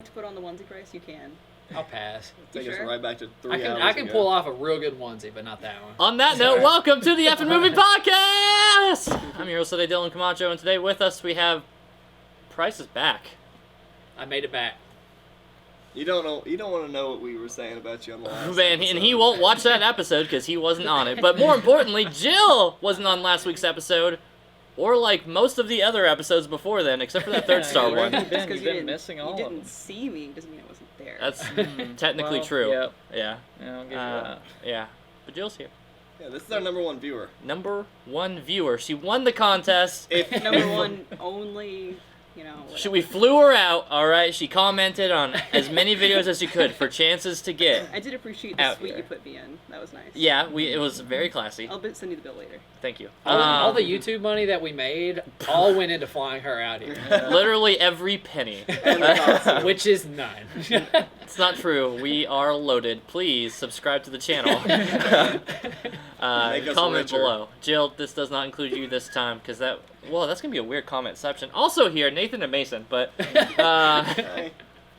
To put on the onesie price, you can. I'll pass. You Take us sure? right back to I can ago. pull off a real good onesie, but not that one. On that note, welcome to the Effin' Movie Podcast! I'm your host today, Dylan Camacho, and today with us we have Price is Back. I made it back. You don't want to know what we were saying about you on the last Man, episode. and he won't watch that episode because he wasn't on it. But more importantly, Jill wasn't on last week's episode, or like most of the other episodes before then, except for that third Star Where one. have you been? Just 'cause You've you been didn't- missing all You of didn't them. see me doesn't mean I wasn't there. That's technically true. Yep. Yeah. Yeah, I'll give you that. Yeah. But Jill's here. Yeah, this is our number one viewer. Number one viewer. She won the contest. Number one only, We flew her out, alright? She commented on as many videos as she could for chances to get. I did appreciate the Out suite here. you put me in. That was nice. Yeah, it was very classy. I'll send you the bill later. Thank you. All the YouTube money that we made all went into flying her out here, Literally every penny. And the costume. which is none. It's not true. We are loaded. Please subscribe to the channel. Make us Comment richer. below. Jill, this does not include you this time because that's going to be a weird comment-ception. Also here, Nathan and Mason, but Hey,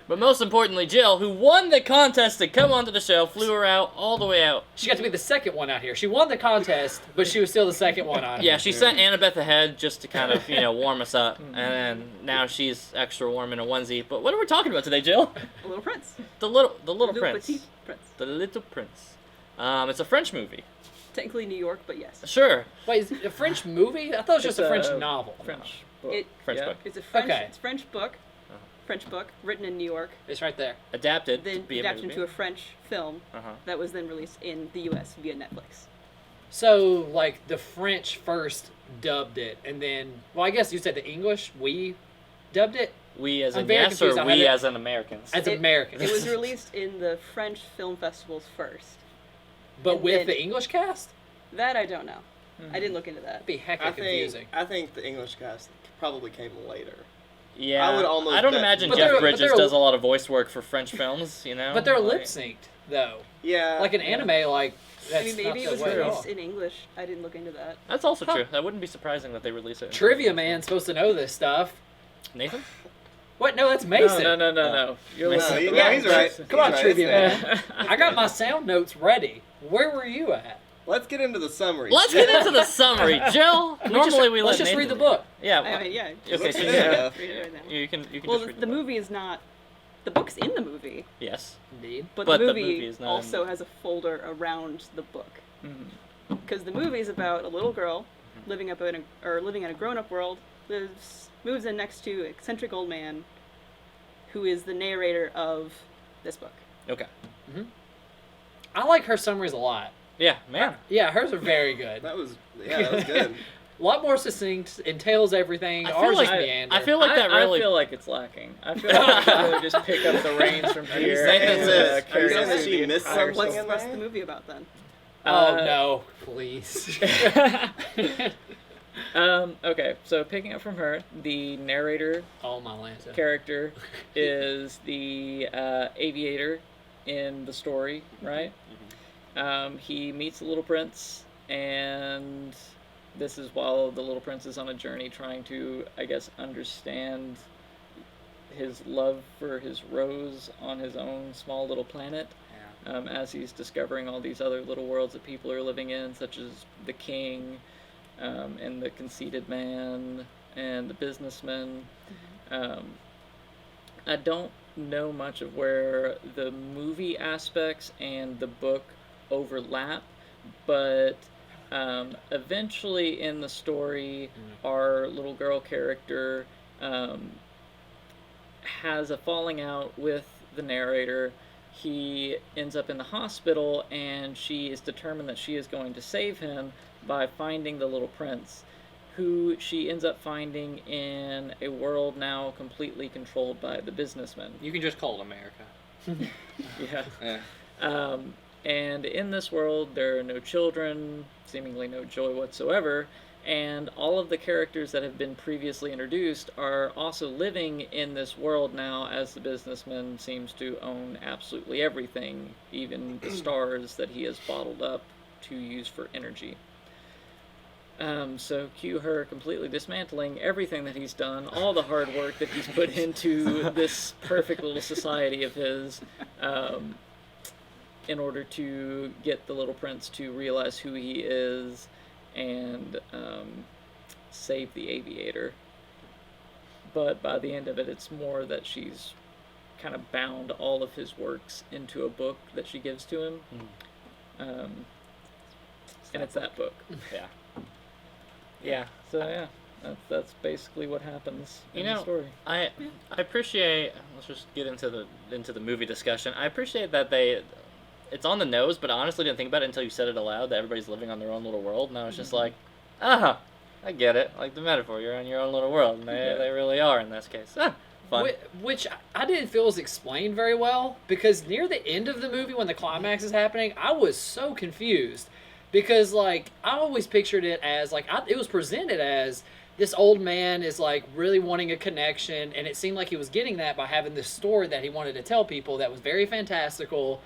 but most importantly, Jill, who won the contest to come onto the show, flew her out all the way out. She got to be the second one out here. She won the contest, but she was still the second one on. Yeah, here. she sent Annabeth ahead just to kind of, warm us up, and then now she's extra warm in a onesie. But what are we talking about today, Jill? A Little Prince. The little Le prince. Petit Prince. The Little Prince. It's a French movie. Technically New York, but yes. Sure. Wait, is it a French movie? I thought it was just It's a French a novel. French book. It- French yeah. book. It's a French. Okay. It's a French book. French book written in New York, It's right there. Adapted to then be a adapted movie. into a French film Uh-huh. that was then released in the U.S. via Netflix. So, like, the French first dubbed it, and then, well, I guess you said the English, we dubbed it We as I'm in very yes, confused. or I we had it- as in Americans? as It- Americans. It was released in the French film festivals first. but and with then- the English cast? That I don't know. I didn't look into that. That'd be heckin' I confusing. think the English cast probably came later. Yeah. I would almost I don't bet- imagine But Jeff they're- Bridges but they're- does a lot of voice work for French films, But they're like- lip synced, though. Yeah. Like an anime, like, that's I mean, maybe it not was the way at all. released in English. I didn't look into that. That's also Huh. true. That wouldn't be surprising that they release it. in Trivia French. man's supposed to know this stuff. Nathan? What? No, that's Mason. No. You're No, listening. no, he's right. Come on, He's right. trivia It's man. I got my sound notes ready. Where were you at? Let's get into the summary. Let's get into the summary. Jill, normally we let Let's just read the Nathan- book. Yeah. I mean, yeah. Okay, so Yeah. Read it right now. you can Well, just read the book. movie is not. The book's in the movie, Yes. Indeed. but But the the movie, movie is not in also the- has a folder around the book. Mm-hmm. Because the movie is about a little girl living in a grown-up world, moves in next to an eccentric old man, who is the narrator of this book. Okay. I like her summaries a lot. Yeah, man. Yeah, hers are very good. That was good. A lot more succinct, entails everything. I Ours feel just like- meander. I feel like that I really. feel like it's lacking. I feel like we really just pick up the reins from Are you here. saying and, that- carry are you saying us that through she the missed entire something story. in What's there? the movie about then? Oh, no. Please. Okay, so picking up from her, the narrator Oh, my Lanta. character is the aviator in the story, right? He meets the little prince, and this is while the little prince is on a journey trying to, I guess, understand his love for his rose on his own small little planet. As he's discovering all these other little worlds that people are living in, such as the king, and the conceited man, and the businessman. I don't know much of where the movie aspects and the book overlap, but eventually in the story, our little girl character has a falling out with the narrator. He ends up in the hospital, and she is determined that she is going to save him by finding the little prince, who she ends up finding in a world now completely controlled by the businessman. You can just call it America. Yeah. And in this world, there are no children, seemingly no joy whatsoever, and all of the characters that have been previously introduced are also living in this world now, as the businessman seems to own absolutely everything, even the stars that he has bottled up to use for energy. So cue her completely dismantling everything that he's done, all the hard work that he's put into this perfect little society of his, in order to get the little prince to realize who he is and save the aviator. But by the end of it, it's more that she's kind of bound all of his works into a book that she gives to him. And it's that book. Yeah. Yeah. So yeah, that's basically what happens in the story. I appreciate. Let's just get into the movie discussion. I appreciate that it's on the nose, but I honestly didn't think about it until you said it aloud. That everybody's living on their own little world, and I was just like, I get it. Like the metaphor, you're on your own little world, and they really are in this case. Fun. Which I didn't feel was explained very well, because near the end of the movie when the climax is happening, I was so confused. Because, like, I always pictured it as, like, it was presented as this old man is, like, really wanting a connection, and it seemed like he was getting that by having this story that he wanted to tell people that was very fantastical,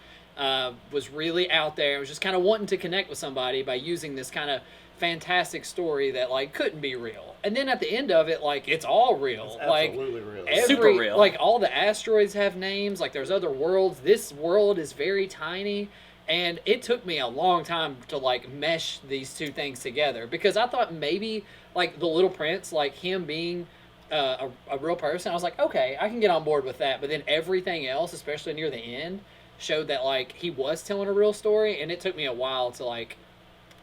was really out there, was just kind of wanting to connect with somebody by using this kind of fantastic story that, like, couldn't be real. And then at the end of it, like, it's all real. It's like, absolutely real. Super real. Like, all the asteroids have names, like, there's other worlds. This world is very tiny. And it took me a long time to, like, mesh these two things together. Because I thought maybe, like, the Little Prince, like, him being a real person, I was like, okay, I can get on board with that. But then everything else, especially near the end, showed that, like, he was telling a real story. And it took me a while to, like,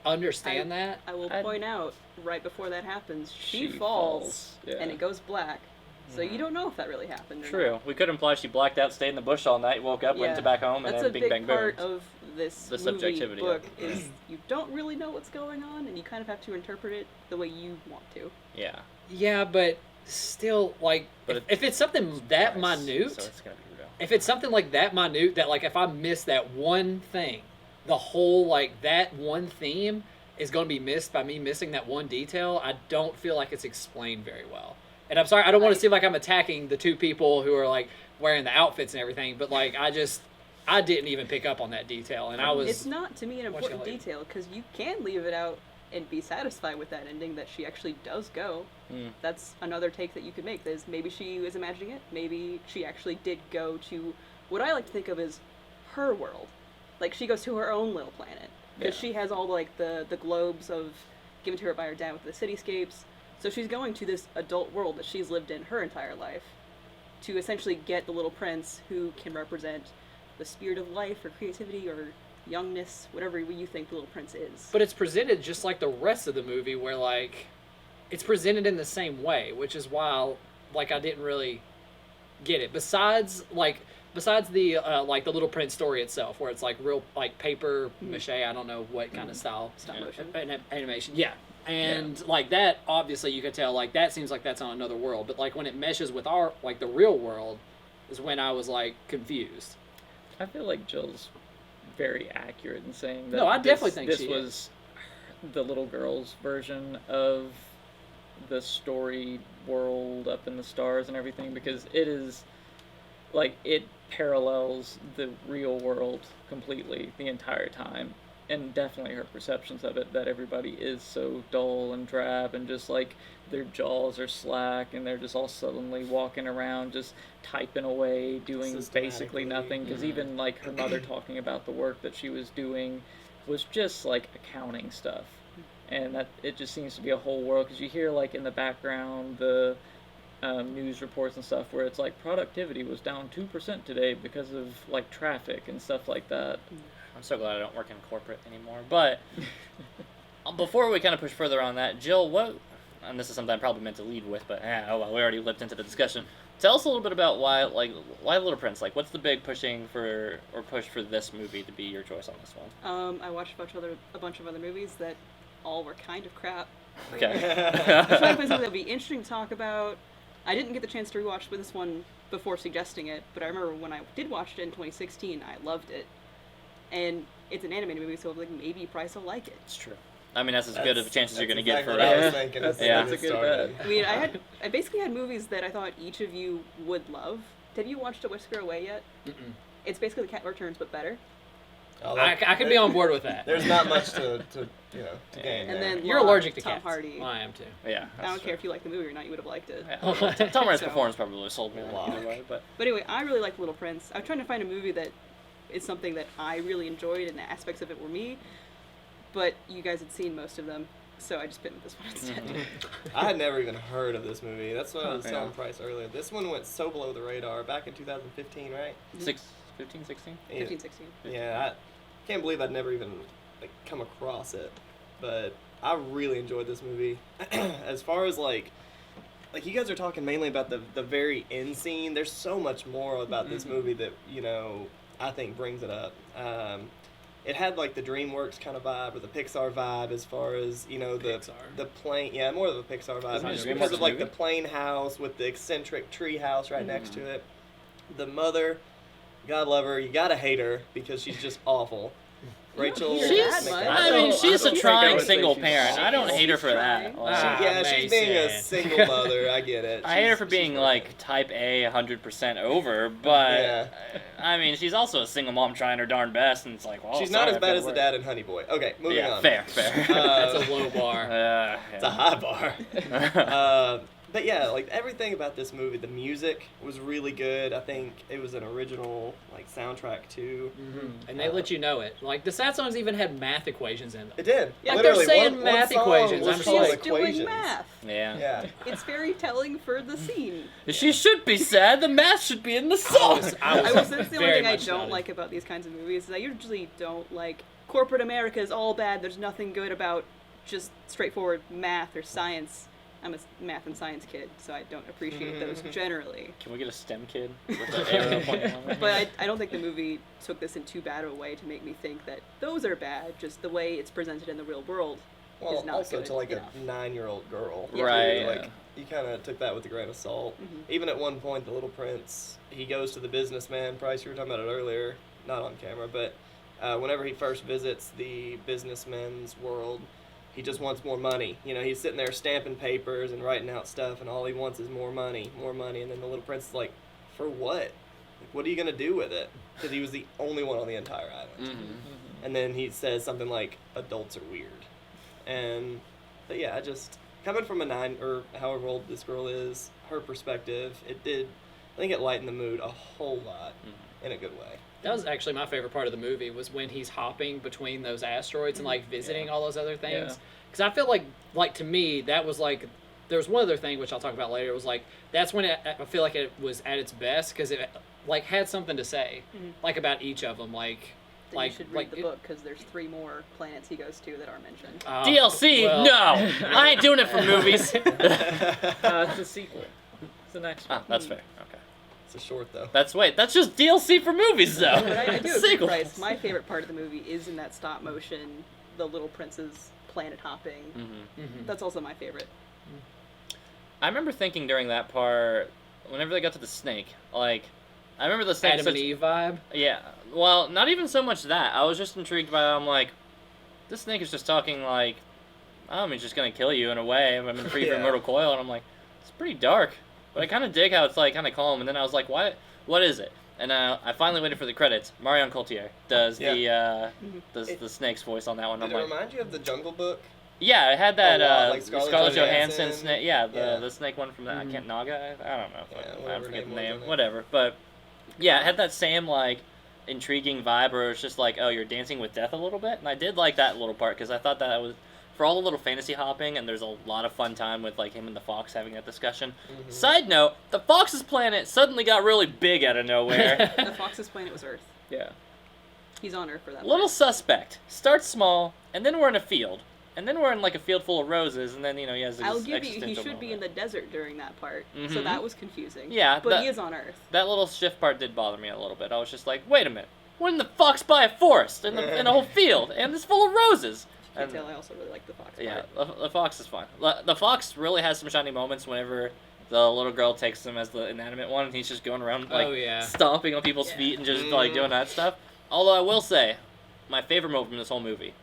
understand that. I will point out, right before that happens, she falls. Yeah. And it goes black. So you don't know if that really happened. Or True. not. We could imply she blacked out, stayed in the bush all night, woke up, went to back home, and That's then a bing big bang part boom. of this The movie subjectivity book of it. is you don't really know what's going on, and you kind of have to interpret it the way you want to. Yeah. Yeah, but still, like, But if it's something that Nice. minute, So it's gonna be real. if it's something like that minute, that, like, if I miss that one thing, the whole, like, that one theme is going to be missed by me missing that one detail, I don't feel like it's explained very well. And I'm sorry, I don't want to seem like I'm attacking the two people who are, like, wearing the outfits and everything, but, like, I didn't even pick up on that detail, and I was... It's not, to me, an important later. detail, because you can leave it out and be satisfied with that ending that she actually does go. That's another take that you could make. Is maybe she was imagining it, maybe she actually did go to what I like to think of as her world. Like, she goes to her own little planet. Because she has all, like, the globes of given to her by her dad with the cityscapes. So she's going to this adult world that she's lived in her entire life to essentially get the little prince who can represent the spirit of life or creativity or youngness, whatever you think the little prince is. But it's presented just like the rest of the movie, where, like, it's presented in the same way, which is why, like, I didn't really get it. Besides the like the Little Prince story itself, where it's like real, like, paper mache, I don't know what kind of style, Stop motion. animation, and like that, obviously you could tell, like, that seems like that's on another world, but, like, when it meshes with our, like, the real world, is when I was, like, confused. I feel like Jill's very accurate in saying that. No, I definitely think this she was the little girl's version of the story world up in the stars and everything, because it is, like, it parallels the real world completely the entire time, and definitely her perceptions of it, that everybody is so dull and drab and just, like, their jaws are slack and they're just all suddenly walking around just typing away, doing basically nothing, because even, like, her mother talking about the work that she was doing was just, like, accounting stuff, and that it just seems to be a whole world, because you hear, like, in the background the news reports and stuff where it's like productivity was down 2% today because of, like, traffic and stuff like that. I'm so glad I don't work in corporate anymore. But before we kind of push further on that, Jill, what, and this is something I probably meant to lead with, but oh well, we already lipped into the discussion. Tell us a little bit about why Little Prince? Like, what's the big push for this movie to be your choice on this one? I watched a bunch of other movies that all were kind of crap. Okay. I'm trying to find something that would be interesting to talk about. I didn't get the chance to rewatch this one before suggesting it, but I remember when I did watch it in 2016, I loved it. And it's an animated movie, so, like, maybe you probably still like it. It's true. I mean, that's as good of a chance as you're going to get for what I it. was thinking. That's a good bet. I mean, I basically had movies that I thought each of you would love. Have you watched A Whisker Away yet? Mm-mm. It's basically The Cat Returns, but better. Oh, I could be on board with that. There's not much to gain And there. then You're allergic to Tom cats. Hardy. Well, I am too. Yeah. I don't care if you like the movie or not, you would have liked it. Yeah. Tom Hardy's So- performance probably sold me Lock. either way, but But anyway, I really liked Little Prince. I'm trying to find a movie that is something that I really enjoyed and aspects of it were me, but you guys had seen most of them, so I just been with this one instead. I had never even heard of this movie. That's what I was Yeah. telling Price earlier. This one went so below the radar back in 2015, right? 15, 16? 15, 16. Yeah, I can't believe I'd never even come across it. But I really enjoyed this movie. As far as like you guys are talking mainly about the very end scene. There's so much more about this movie that I think brings it up. It had like the DreamWorks kind of vibe or the Pixar vibe as far as Pixar. the plane. Yeah, more of a Pixar vibe Isn't it just a because DreamWorks of like movie? the plain house with the eccentric tree house right next to it. The mother, God love her. You gotta hate her because she's just awful. Rachel. hate her She's, that much. I mean, she's a think I trying would say single she's- parent. I don't she's hate her for that. trying. Like, Yeah, she's being a Mason. single mother. I get it. I hate her for She's being working. like type A 100% over, but Yeah. I mean, she's also a single mom trying her darn best, and it's like, well, She's sorry, not as I've bad gotta as the work. dad in Honey Boy. Okay, moving Yeah, on. fair. That's a low bar. It's a high bar. But yeah, like everything about this movie, the music was really good. I think it was an original soundtrack too. And they let you know it. Like the sad songs even had math equations in them. It did. Yeah, like they're Literally, saying one math song equations. was I'm She's just full of like, doing equations. math. Yeah. Yeah. It's very telling for the scene. She should be sad. The math should be in the song. I was That's the only very thing I much don't nodded. like about these kinds of movies is I usually don't like corporate America is all bad. There's nothing good about just straightforward math or science. I'm a math and science kid, so I don't appreciate those generally. Can we get a STEM kid? With the arrow pointing on it? But I don't think the movie took this in too bad of a way to make me think that those are bad. Just the way it's presented in the real world Well, is not also good to like enough. a 9-year-old girl. Yeah. Right, too. Like yeah. you kind of took that with a grain of salt. Even at one point, the Little Prince, he goes to the businessman. Price, you were talking about it earlier, not on camera, but whenever he first visits the businessman's world, he just wants more money. He's sitting there stamping papers and writing out stuff, and all he wants is more money. And then the Little Prince is like, for what? Like, what are you gonna do with it? Because he was the only one on the entire island. And then he says something like, adults are weird. But yeah, I just, coming from a 9 or however old this girl is, her perspective, I think it lightened the mood a whole lot in a good way. That was actually my favorite part of the movie was when he's hopping between those asteroids and like visiting all those other things. Yeah. Because I feel like to me that was like there was one other thing which I'll talk about later. It was like that's when I feel like it was at its best because it like had something to say like about each of them. Like Then you should read the book because there's 3 more planets he goes to that are mentioned. DLC? well- No! I ain't doing it for movies. It's a sequel. It's the next one. Ah, that's fair. Okay. It's a short, though. That's just DLC for movies, though. But I do agree, Sequels. Bryce. My favorite part of the movie is in that stop motion, the Little Prince's planet hopping. That's also my favorite. I remember thinking during that part, whenever they got to the snake, I remember the snake. Adam and Eve vibe. Yeah. Well, not even so much that. I was just intrigued by. I'm like, this snake is just talking like, he's just gonna kill you in a way. I'm free from Yeah. mortal coil, and I'm like, it's pretty dark. But I kind of dig how it's kind of calm. And then I was like, what is it? And I finally waited for the credits. Marion Cotillard does the snake's voice on that one. Did I'm it like, remind you of the Jungle Book? Yeah, it had that A lot, like Scarlett Johansson Johansson. snake. Yeah, Yeah. the snake one from that. I can't Naga. I don't know. Yeah, I whatever forget the name was name. in it. Whatever. But yeah, it had that same intriguing vibe where it's just like, oh, you're dancing with death a little bit, and I did like that little part because I thought that was for all the little fantasy hopping, and there's a lot of fun time with him and the fox having that discussion. Side note: the fox's planet suddenly got really big out of nowhere. The Fox's planet was Earth. Yeah. He's on Earth for that. Little planet. suspect. Starts small, and then we're in a field. And then we're in a field full of roses, and then he has his I'll give you, he existential should be in moment. the desert during that part. So Mhm. that was confusing. Yeah, But that- he is on Earth. That little shift part did bother me a little bit. I was just like, wait a minute. When the fox by a forest in a whole field, and it's full of roses. You And- can tell I also really like the Fox yeah, part. the fox is fine. The fox really has some shiny moments whenever the little girl takes him as the inanimate one, and he's just going around Oh, yeah. stomping on people's Yeah. feet and just doing that stuff. Although I will say, my favorite moment in this whole movie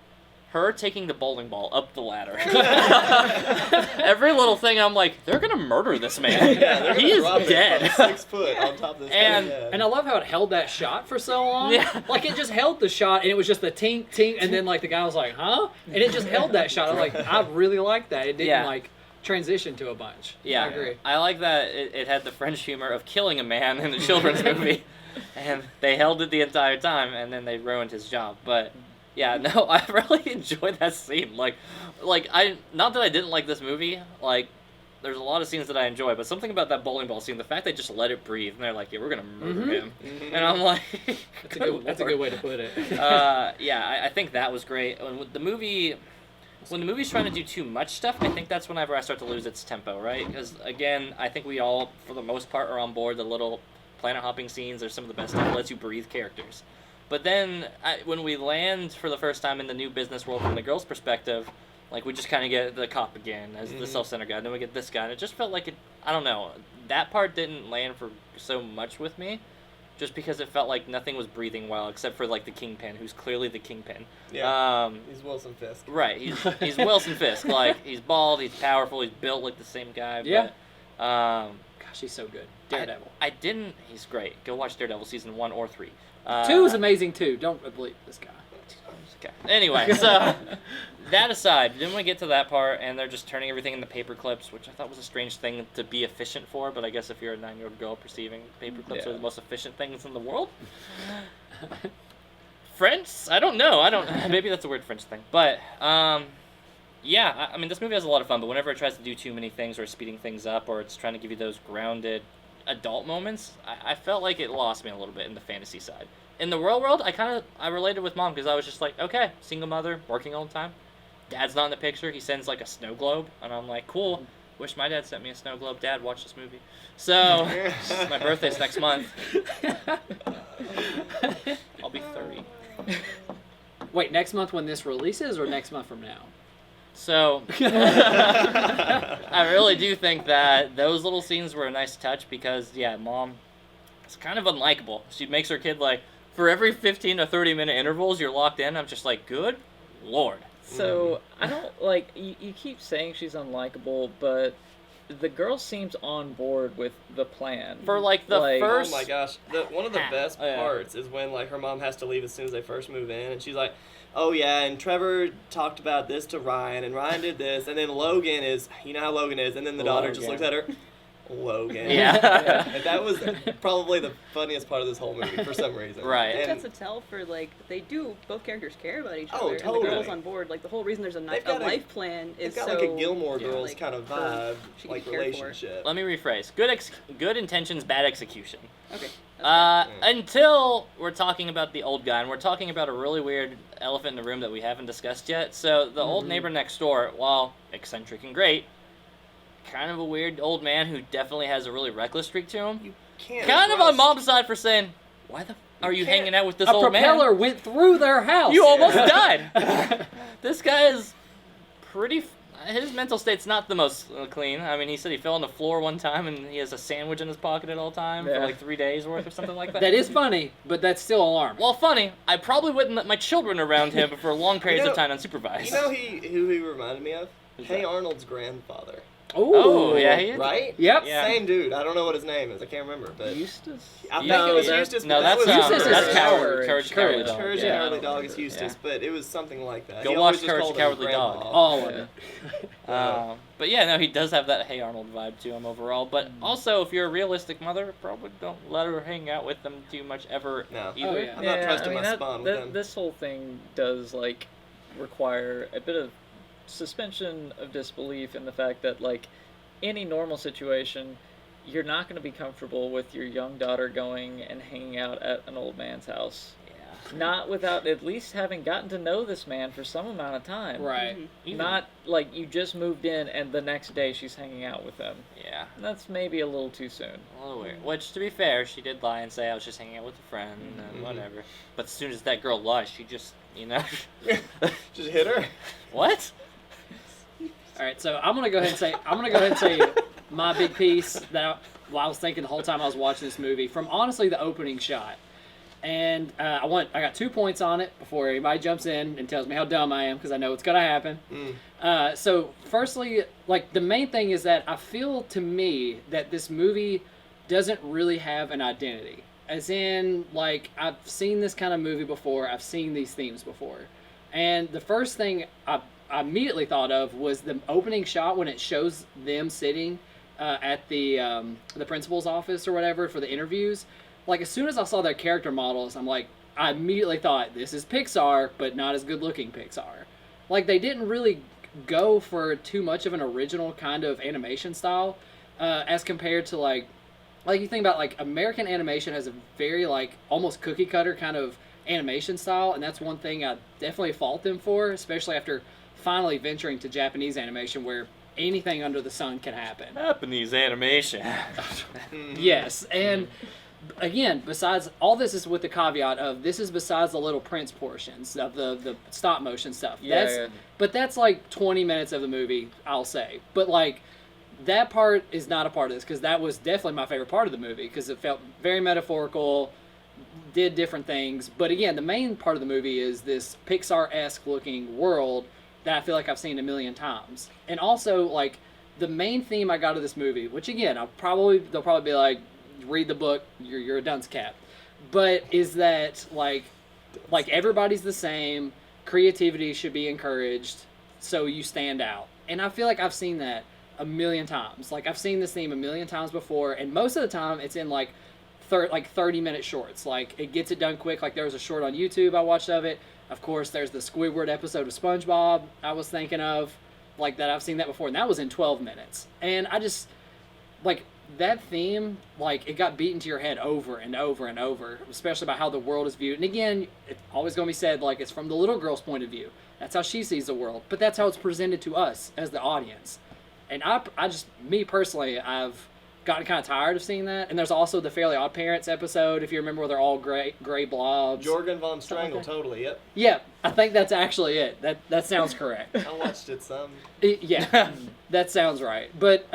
her taking the bowling ball up the ladder. Every little thing, I'm like, they're gonna murder this man. Yeah, He is dead. 6 foot on top of this And- guy's head. And I love how it held that shot for so long. Yeah. Like, it just held the shot, and it was just the tink, tink, and then, like, the guy was like, huh? And it just held that shot. I'm like, I really like that. It didn't, Yeah. like, transition to a bunch. Yeah, I agree. I like that it had the French humor of killing a man in a children's movie, and they held it the entire time, and then they ruined his job. But yeah, no, I really enjoyed that scene. Like not that I didn't like this movie. Like, there's a lot of scenes that I enjoy, but something about that bowling ball scene, the fact they just let it breathe, and they're like, yeah, we're gonna murder him, and I'm like, That's a good way to put it. yeah, I think that was great. When the movie's trying to do too much stuff, I think that's whenever I start to lose its tempo, right? Because, again, I think we all, for the most part, are on board. The little planet hopping scenes are some of the best stuff. It lets you breathe characters. But then, when we land for the first time in the new business world from the girl's perspective, like, we just kind of get the cop again as the self-centered guy. And then we get this guy. And it just felt like I don't know. That part didn't land for so much with me. Just because it felt like nothing was breathing well, except for, like, the Kingpin, who's clearly the Kingpin. Yeah, he's Wilson Fisk. Right, he's Wilson Fisk. Like, he's bald, he's powerful, he's built like the same guy. Yeah. But, Gosh, he's so good. Daredevil. he's great. Go watch Daredevil season 1 or 3. 2 is amazing, too. Don't believe this guy. Okay. Anyway, so that aside, then we get to that part, and they're just turning everything into paper clips, which I thought was a strange thing to be efficient for, but I guess if you're a 9-year-old girl perceiving paper clips are the most efficient things in the world. French? I don't know. Maybe that's a weird French thing. But, yeah, I mean, this movie has a lot of fun, but whenever it tries to do too many things or speeding things up or it's trying to give you those grounded adult moments, I felt like it lost me a little bit in the fantasy side. In the real world, I related with Mom because I was just like, okay, single mother, working all the time. Dad's not in the picture. He sends like a snow globe, and I'm like, cool. Wish my dad sent me a snow globe. Dad, watch this movie. So, my birthday's next month. I'll be 30. Wait, next month when this releases, or next month from now? So, I really do think that those little scenes were a nice touch because, yeah, Mom is kind of unlikable. She makes her kid like, for every 15 to 30 minute intervals, you're locked in. I'm just like, good Lord. So, I don't, like, you keep saying she's unlikable, but the girl seems on board with the plan. For, like, the first... Oh my gosh. One of the best parts is when, like, her mom has to leave as soon as they first move in, and she's like, oh yeah, and Trevor talked about this to Ryan, and Ryan did this, and then Logan is, you know how Logan is, and then the daughter just looks at her, Logan. Yeah. And that was probably the funniest part of this whole movie for some reason. Right. I think And that's a tell for, like, both characters care about each Oh, other, totally. and the girl's on board. Like, the whole reason there's a They've got a- life plan is it's got so... like a Gilmore yeah, Girls like, kind of her- vibe, she like can care for. relationship. Let me rephrase. Good intentions, bad execution. Okay. that's Until we're talking about the old guy, and we're talking about a really weird elephant in the room that we haven't discussed yet. So the old neighbor next door, while eccentric and great, kind of a weird old man who definitely has a really reckless streak to him. You can't Kind of trust- on Mom's side for saying, why the are you can't- hanging out with this A old man? propeller went through their house. You almost died. This guy is pretty... His mental state's not the most clean. I mean, he said he fell on the floor one time and he has a sandwich in his pocket at all time for Yeah. like 3 days worth or something like that. That is funny, but that's still alarming. Well, funny. I probably wouldn't let my children around him for long periods know- of time unsupervised. You know who he reminded me of? Who's Hey that? Arnold's grandfather. Oh, yeah, he is. Right? Yep. Yeah. Same dude. I don't know what his name is. I can't remember, but Eustace? I think No, it was that- Eustace. No, but that that's was Eustace is that's Courage. Courage, Cowardly Dog. Courage Yeah. and Cowardly Dog is Yeah. Eustace, but it was something like that. Go He watch always just Courage called and him Cowardly Dog. Grandpa. All of it. But yeah, no, he does have that Hey Arnold vibe to him overall. But also, if you're a realistic mother, probably don't let her hang out with them too much ever. No. Either. Oh, yeah. I'm not trusting my that- spawn with that- him. This whole thing does, like, require a bit of suspension of disbelief in the fact that, like, any normal situation, you're not going to be comfortable with your young daughter going and hanging out at an old man's house. Yeah. Not without at least having gotten to know this man for some amount of time. Right. Even- Not like you just moved in and the next day she's hanging out with him. Yeah. That's maybe a little too soon. A little weird. Which, to be fair, she did lie and say I was just hanging out with a friend and Mhm. whatever. But as soon as that girl lies, she just, you know. Just hit her. What? All right, so I'm gonna go ahead and say my big piece that I was thinking the whole time I was watching this movie. From honestly the opening shot, and I got 2 points on it before anybody jumps in and tells me how dumb I am, because I know it's gonna happen. So firstly, like, the main thing is that I feel, to me, that this movie doesn't really have an identity. As in, like, I've seen this kind of movie before, I've seen these themes before. And the first thing I immediately thought of was the opening shot when it shows them sitting at the principal's office or whatever for the interviews. Like, as soon as I saw their character models, I immediately thought, this is Pixar, but not as good looking Pixar. Like, they didn't really go for too much of an original kind of animation style, as compared to, like you think about, like, American animation has a very, like, almost cookie cutter kind of animation style, and that's one thing I definitely fault them for, especially after finally venturing to Japanese animation, where anything under the sun can happen. Japanese animation. Yes, and again, besides all this is with the caveat of this is besides the Little Prince portions of the stop motion stuff. But that's like 20 minutes of the movie, I'll say. But like, that part is not a part of this, because that was definitely my favorite part of the movie, because it felt very metaphorical, did different things. But again, the main part of the movie is this Pixar-esque looking world that I feel like I've seen a million times. And also, like, the main theme I got of this movie, which again, they'll probably be like, read the book, you're a dunce cap, but is that like everybody's the same, creativity should be encouraged, so you stand out. And I feel like I've seen that a million times. Like, I've seen this theme a million times before, and most of the time it's in like 30-minute shorts. Like, it gets it done quick. Like, there was a short on YouTube I watched of it. Of course, there's the Squidward episode of SpongeBob I was thinking of, like, that I've seen that before, and that was in 12 minutes. And I just, like, that theme, like, it got beaten to your head over and over and over, especially about how the world is viewed. And again, it's always going to be said, like, it's from the little girl's point of view. That's how she sees the world. But that's how it's presented to us as the audience. And I just, me personally, I've gotten kind of tired of seeing that. And there's also the Fairly Odd Parents episode, if you remember, where they're all gray blobs. Jorgen von Strangle, totally, yep. Yeah, I think that's actually it. That sounds correct. I watched it some. Yeah, that sounds right. But,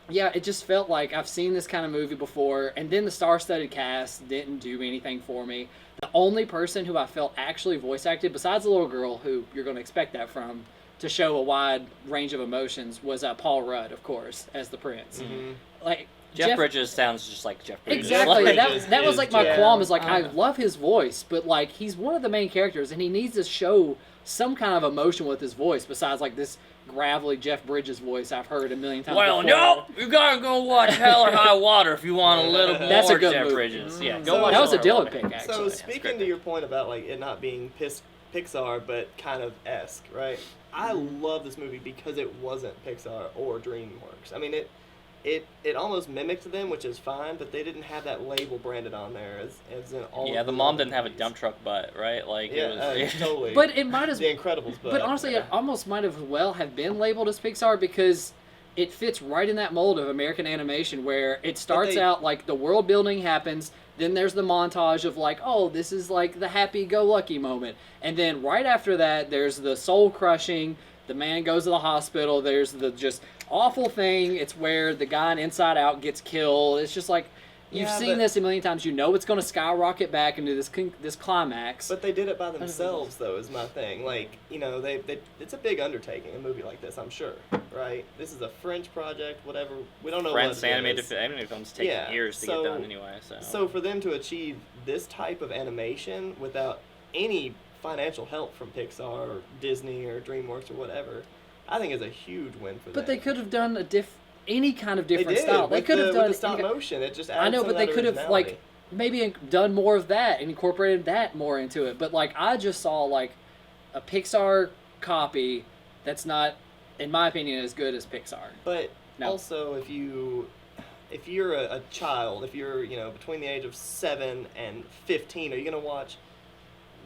yeah, it just felt like I've seen this kind of movie before, and then the star-studded cast didn't do anything for me. The only person who I felt actually voice acted, besides the little girl, who you're going to expect that from, to show a wide range of emotions, was Paul Rudd, of course, as the prince. Mm-hmm. Like, Jeff Bridges sounds just like Jeff Bridges. Exactly. Bridges that was like my Jeff. qualm, is like, I love his voice, but like, he's one of the main characters, and he needs to show some kind of emotion with his voice, besides like this gravelly Jeff Bridges voice I've heard a million times Well, before. no, you gotta go watch Hell or High Water if you want a little more That's a good Jeff movie. Bridges. Yeah, So- go watch That was a Hell or Dylan High pick, Water. actually. So That's speaking great. to your point about like it not being Pixar but kind of esque, right? I love this movie because it wasn't Pixar or DreamWorks. I mean, it almost mimicked them, which is fine, but they didn't have that label branded on there as in all. Yeah, of the the mom other didn't have a movies. dump truck butt, right? Like, Yeah, it was. totally. But it might as The Incredibles, But honestly, it almost might have well have been labeled as Pixar, because it fits right in that mold of American animation, where it starts out like the world building happens, then there's the montage of like, oh, this is like the happy-go-lucky moment, and then right after that, there's the soul-crushing, the man goes to the hospital, there's the just awful thing, it's where the guy in Inside Out gets killed. It's just like, you've Yeah, seen but- this a million times, you know it's going to skyrocket back into this climax. But they did it by themselves, though, is my thing. Like, you know, they it's a big undertaking, a movie like this, I'm sure, right? This is a French project, whatever. We don't know Friends what it animated is. films take years to get done anyway. So for them to achieve this type of animation without any financial help from Pixar or Disney or DreamWorks or whatever, I think is a huge win for them. But they could have done any kind of different They did, style. They with could have done with the stop motion. It just adds I know, some but of they that could have like originality. maybe done more of that and incorporated that more into it. But like, I just saw like a Pixar copy that's not, in my opinion, as good as Pixar. But No. also, if you're a child, if you're between the age of 7 and 15, are you gonna watch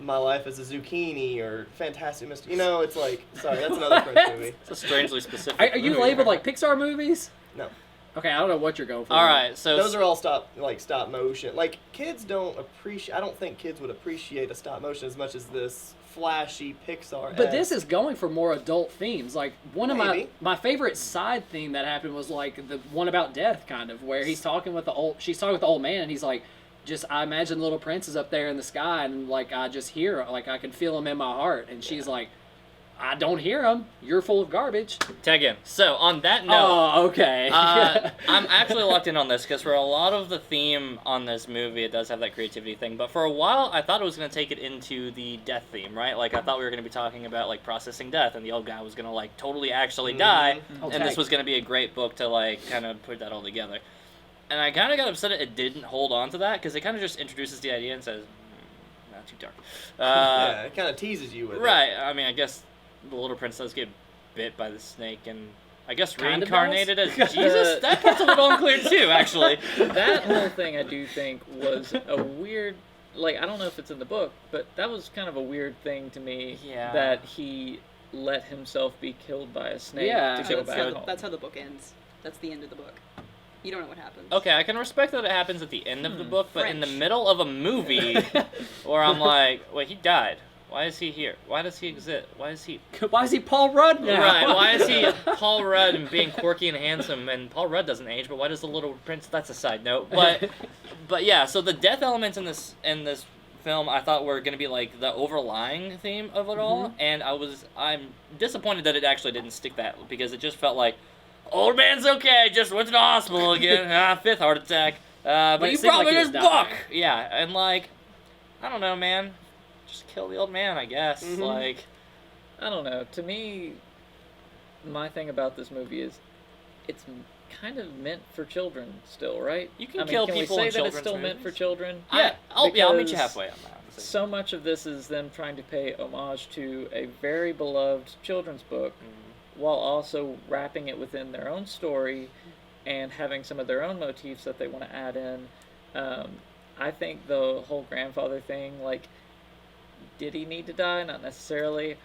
My Life as a Zucchini or Fantastic Mr. It's like, sorry, that's another French movie. It's a strangely specific. Are you movie. labeled like Pixar movies? No. Okay, I don't know what you're going for. All right, so Those are all stop motion. Like, kids don't appreciate. I don't think kids would appreciate a stop motion as much as this flashy Pixar. But this is going for more adult themes. Like, one of Maybe. my favorite side theme that happened was like the one about death, kind of, where she's talking with the old man, and he's like, I imagine Little Prince is up there in the sky, and like I just hear, like I can feel him in my heart, and she's like, I don't hear him. You're full of garbage. Tag in. So on that note, Oh, okay. I'm actually locked in on this because for a lot of the theme on this movie, it does have that creativity thing. But for a while, I thought it was going to take it into the death theme, right? Like I thought we were going to be talking about like processing death, and the old guy was going to like totally actually die, and this was going to be a great book to like kind of put that all together. And I kind of got upset it didn't hold on to that because it kind of just introduces the idea and says, not too dark. Yeah, it kind of teases you with Right. it. I mean, I guess the Little Prince does get bit by the snake and I guess Kinda reincarnated does? as Jesus. That part's a little unclear too, actually. That whole thing, I do think, was a weird. Like, I don't know if it's in the book, but that was kind of a weird thing to me. Yeah. That he let himself be killed by a snake Yeah. to So go that's, back how home. that's how the book ends. That's the end of the book. You don't know what happens. Okay, I can respect that it happens at the end of the book, but in the French. middle of a movie where I'm like, wait, he died. Why is he here? Why does he exist? Why is he... Why is he Paul Rudd now? Right, why is he Paul Rudd and being quirky and handsome? And Paul Rudd doesn't age, but why does the Little Prince... That's a side note. But yeah, so the death elements in this film I thought were going to be like the overlying theme of it all, and I'm disappointed that it actually didn't stick that, because it just felt like, old man's okay, just went to the hospital again, fifth heart attack, but Well, he it seemed brought like me he this was book! dying. Yeah, and like, I don't know, man. Just kill the old man, I guess. Like, I don't know. To me, my thing about this movie is it's kind of meant for children still, right? you can I mean, kill can people we say in that children's it's still meant for movies. children? I'll meet you because halfway on that. So much of this is them trying to pay homage to a very beloved children's book while also wrapping it within their own story and having some of their own motifs that they want to add in. I think the whole grandfather thing, like, did he need to die? Not necessarily.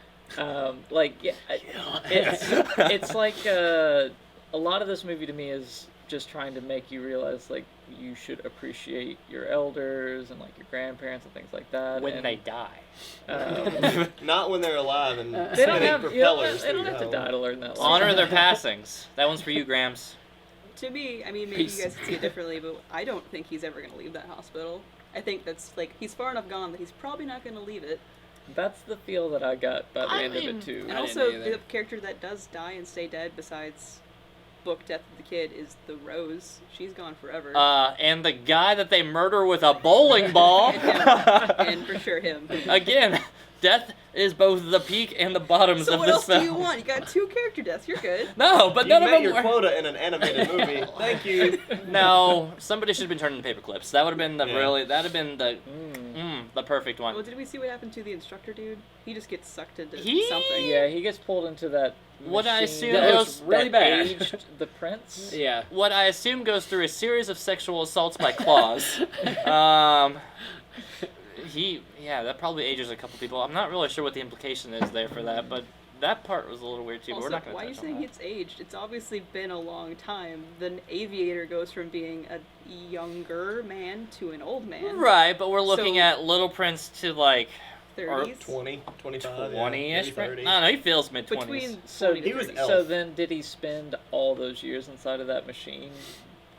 It's like a lot of this movie to me is just trying to make you realize, like, you should appreciate your elders and like your grandparents and things like that. When and, they die. Not when they're alive and they don't spinning have, propellers they don't through have to hell. die to learn that. Honor lesson. their passings. That one's for you, Grams. To me, I mean, maybe Peace. you guys see it differently, but I don't think he's ever going to leave that hospital. I think that's, like, he's far enough gone that he's probably not going to leave it. That's the feel that I got by the I end of mean, it too. And I also, didn't either. the character that does die and stay dead, besides book Death of the Kid, is the Rose. She's gone forever. And the guy that they murder with a bowling ball. And for sure him. Again, death is both the peak and the bottoms So of what this else film. do you want? You got 2 character deaths. You're good. No, but You none of met them your were. quota in an animated movie. Thank you. No, somebody should have been turned into paper clips. That would have been the Yeah. that'd have been the perfect Well, one. did we see what happened to the instructor dude? He just gets sucked into He- something. Yeah, he gets pulled into that. What I machine assume That goes- looks really that bad. aged the prince. Yeah. What I assume goes through a series of sexual assaults by claws. That probably ages a couple people. I'm not really sure what the implication is there for that, but that part was a little weird too. But Also, we're not going why to are you touch on saying that. it's aged? It's obviously been a long time. The aviator goes from being a younger man to an old man. Right, but we're looking So- at Little Prince to like 30s. 20, 25, 20-ish. maybe 30. I don't know, he feels mid 20s. Between So 20 to he was 30. elf. So then, did he spend all those years inside of that machine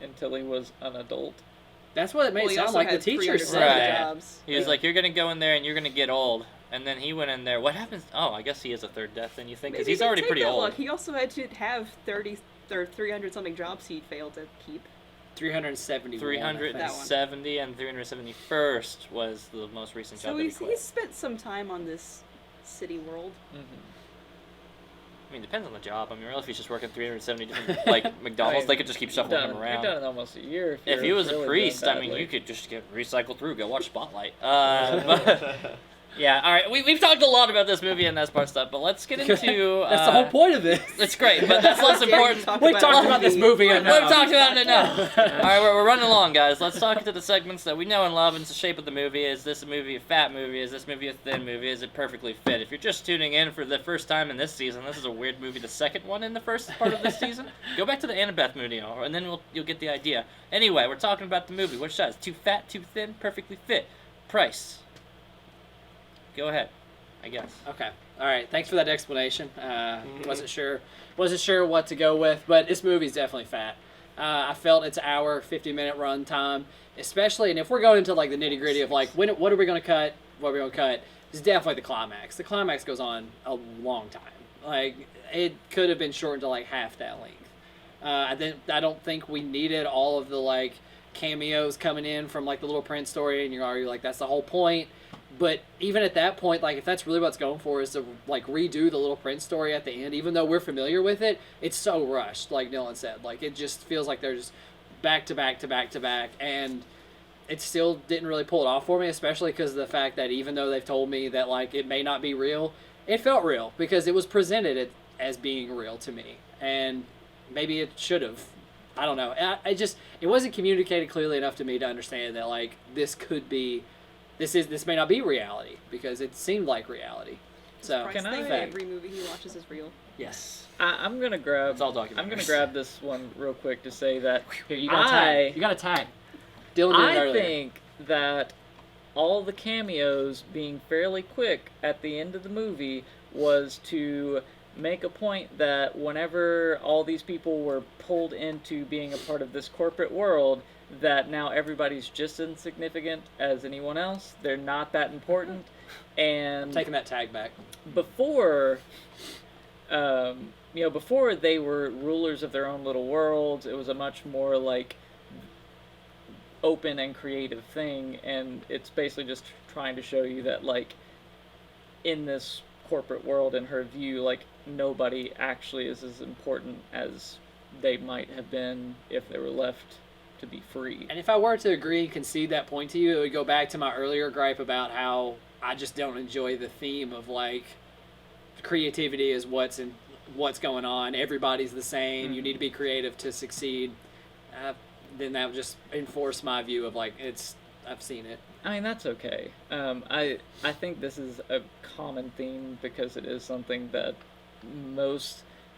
until he was an adult? That's what it made Well, he sound also like. The had teacher 300 said Right. that. jobs. He was like, "You're gonna go in there and you're gonna get old." And then he went in there. What happens? Oh, I guess he is a third death. Then you think because Maybe he's he didn't already take pretty that old. long. He also had to have 30 or 300 something jobs he failed to keep. 370. 370 and 371st was the most recent job So that he he's quit. spent some time on this city world. I mean, depends on the job. I mean, really, if he's just working 370 different like McDonald's, I mean, they could just keep shuffling him You've around. done it almost a year. If you're he was a really priest, doing I mean, badly. you could just get recycled through. Go watch Spotlight. But, yeah, all right. We've talked a lot about this movie and that part stuff, but let's get into. That's the whole point of this. It's great, but that's less How dare you important. talk We talked about this movie We've enough. talked about it enough. All right, we're running along, guys. Let's talk into the segments that we know and love and the shape of the movie. Is this a movie a fat movie? Is this movie a thin movie? Is it perfectly fit? If you're just tuning in for the first time in this season, this is a weird movie. The second one in the first part of this season. Go back to the Annabeth movie, and then you'll get the idea. Anyway, we're talking about the movie. Which size? Too fat? Too thin? Perfectly fit? Price? Go ahead. I guess. Okay. All right. Thanks for that explanation. Wasn't sure what to go with, but this movie's definitely fat. I felt it's hour, 50-minute run time, especially, and if we're going into like the nitty gritty of like what are we going to cut, what are we going to cut, it's definitely the climax. The climax goes on a long time. Like, it could have been shortened to like half that length. I don't think we needed all of the like cameos coming in from like the Little Prince story, and you're like, that's the whole point. But even at that point, like, if that's really what it's going for, is to like redo the Little Prince story at the end, even though we're familiar with it, it's so rushed, like Dylan said. Like, it just feels like they're just back to back to back to back, and it still didn't really pull it off for me, especially because of the fact that even though they've told me that like it may not be real, it felt real because it was presented as being real to me, and maybe it should have. I don't know. It wasn't communicated clearly enough to me to understand that like this may not be reality, because it seemed like reality. So Can I every movie he watches is real? Yes. I'm gonna grab. It's all documentaries. I'm gonna grab this one real quick to say that Here, you got a tag. Dylan did it I earlier. think that all the cameos being fairly quick at the end of the movie was to make a point that whenever all these people were pulled into being a part of this corporate world, that now everybody's just as insignificant as anyone else. They're not that important. And Taking that tag back. before, before they were rulers of their own little worlds, it was a much more like open and creative thing, and it's basically just trying to show you that like in this corporate world, in her view, like nobody actually is as important as they might have been if they were left to be free. And if I were to agree and concede that point to you, it would go back to my earlier gripe about how I just don't enjoy the theme of like creativity is what's going on. Everybody's the same. Mm-hmm. You need to be creative to succeed. Then that would just enforce my view of like I've seen it. I mean, that's okay. I think this is a common theme because it is something that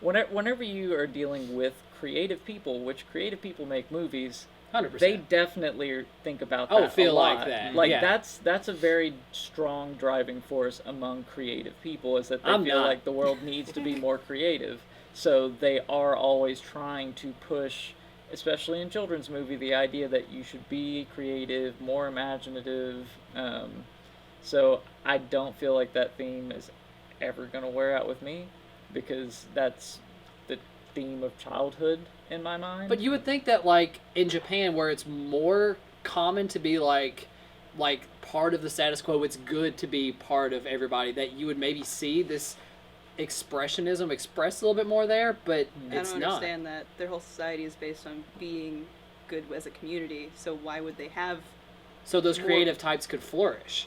whenever you are dealing with creative people, which creative people make movies, 100%. they definitely think about that feel a lot. like that. Like Yeah. that's a very strong driving force among creative people, is that they I'm feel not. like the world needs to be more creative. So they are always trying to push, especially in children's movie, the idea that you should be creative, more imaginative. So I don't feel like that theme is ever going to wear out with me, because that's the theme of childhood in my mind. But you would think that like in Japan, where it's more common to be like part of the status quo, it's good to be part of everybody, that you would maybe see this expressionism expressed a little bit more there, but it's I don't not. understand that their whole society is based on being good as a community, so why would they have... So those more- creative types could flourish.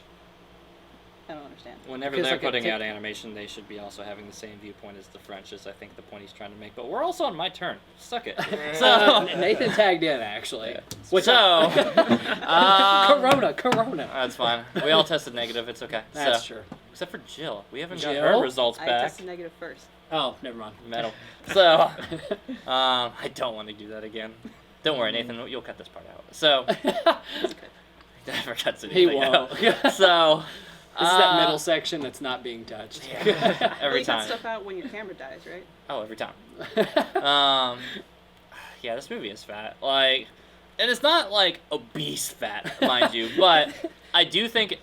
I don't understand. Whenever Because, they're like, putting it out animation, they should be also having the same viewpoint as the French, is I think the point he's trying to make. But we're also on my turn. Suck it. So, Nathan tagged in actually. Yeah. Which so Corona. that's fine. We all tested negative. It's okay. That's So, true. except for Jill. We haven't got Jill? her results I back. tested negative first. Oh, never mind. Metal. So, I don't want to do that again. Don't worry, Nathan. You'll cut this part out. So, never cuts He anything won't. out. So, This is that middle section that's not being touched. yeah, every You cut time. stuff out when your camera dies, right? Oh, every time. Yeah, this movie is fat. Like, and it's not like obese fat, mind you, but I do think,